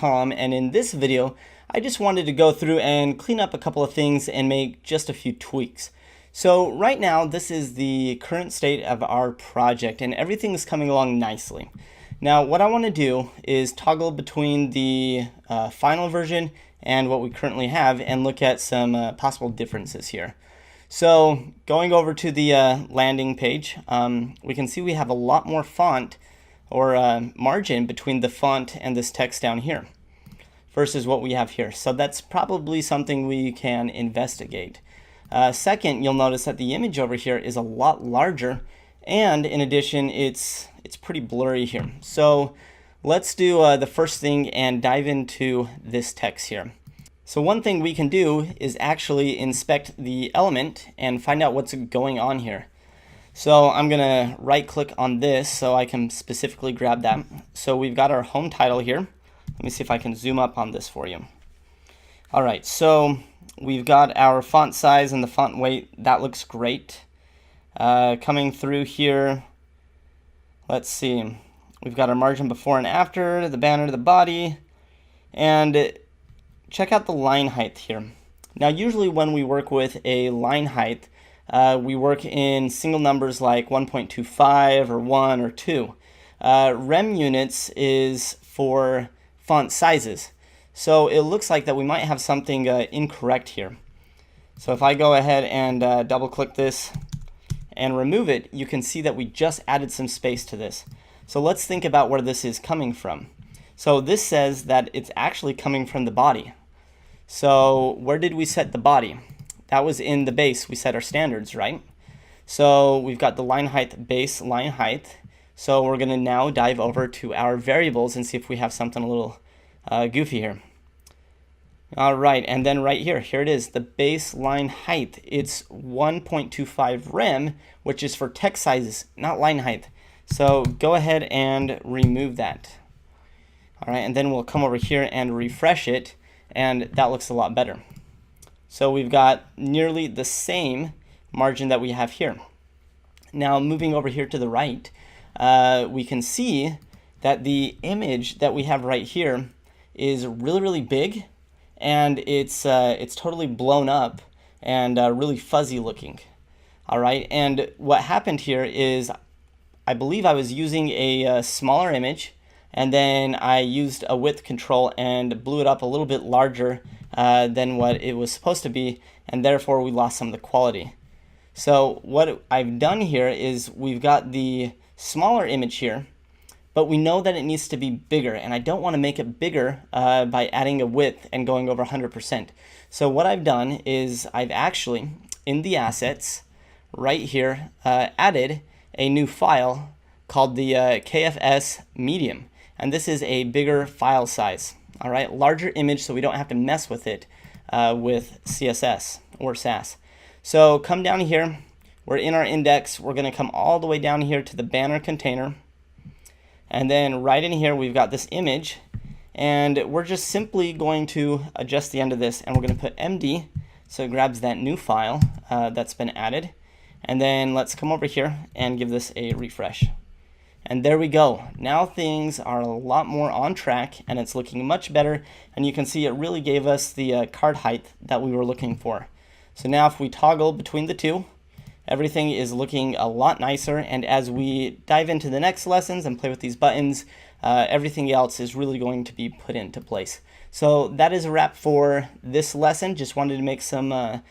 udemy.com, and in this video I just wanted to go through and clean up a couple of things and make just a few tweaks. So right now this is the current state of our project and everything is coming along nicely. Now what I want to do is toggle between the final version and what we currently have and look at some possible differences here. So going over to the landing page, we can see we have a lot more font or margin between the font and this text down here versus what we have here. So that's probably something we can investigate. Second, you'll notice that the image over here is a lot larger, and in addition it's pretty blurry here. So let's do the first thing and dive into this text here. So one thing we can do is actually inspect the element and find out what's going on here. So I'm going to right click on this so I can specifically grab that. So we've got our home title here. Let me see if I can zoom up on this for you. Alright, so we've got our font size and the font weight. That looks great. Coming through here, let's see. We've got our margin before and after, the banner, the body, and check out the line height here. Now usually when we work with a line height, we work in single numbers like 1.25 or 1 or 2. Rem units is for font sizes. So it looks like that we might have something incorrect here. So if I go ahead and double click this and remove it, you can see that we just added some space to this. So let's think about where this is coming from. So this says that it's actually coming from the body. So where did we set the body? That was in the base. We set our standards, right? So we've got the line height, base line height. So we're going to now dive over to our variables and see if we have something a little goofy here. All right, and then right here, here it is, the base line height. It's 1.25 rem, which is for text sizes, not line height. So go ahead and remove that. All right, and then we'll come over here and refresh it, and that looks a lot better. So we've got nearly the same margin that we have here. Now moving over here to the right, we can see that the image that we have right here is really big, and it's totally blown up and really fuzzy looking. All right, and what happened here is I believe I was using a smaller image, and then I used a width control and blew it up a little bit larger than what it was supposed to be, and therefore we lost some of the quality. So what I've done here is we've got the smaller image here, but we know that it needs to be bigger, and I don't want to make it bigger by adding a width and going over 100%. So what I've done is I've actually, in the assets right here, added a new file called the KFS medium. And this is a bigger file size, all right, larger image, so we don't have to mess with it with CSS or Sass. So come down here, we're in our index, we're going to come all the way down here to the banner container, and then right in here we've got this image, and we're just simply going to adjust the end of this, and we're going to put MD, so it grabs that new file that's been added, and then let's come over here and give this a refresh. And there we go. Now things are a lot more on track and it's looking much better, and you can see it really gave us the card height that we were looking for. So now if we toggle between the two, everything is looking a lot nicer, and as we dive into the next lessons and play with these buttons, everything else is really going to be put into place. So that is a wrap for this lesson. Just wanted to make some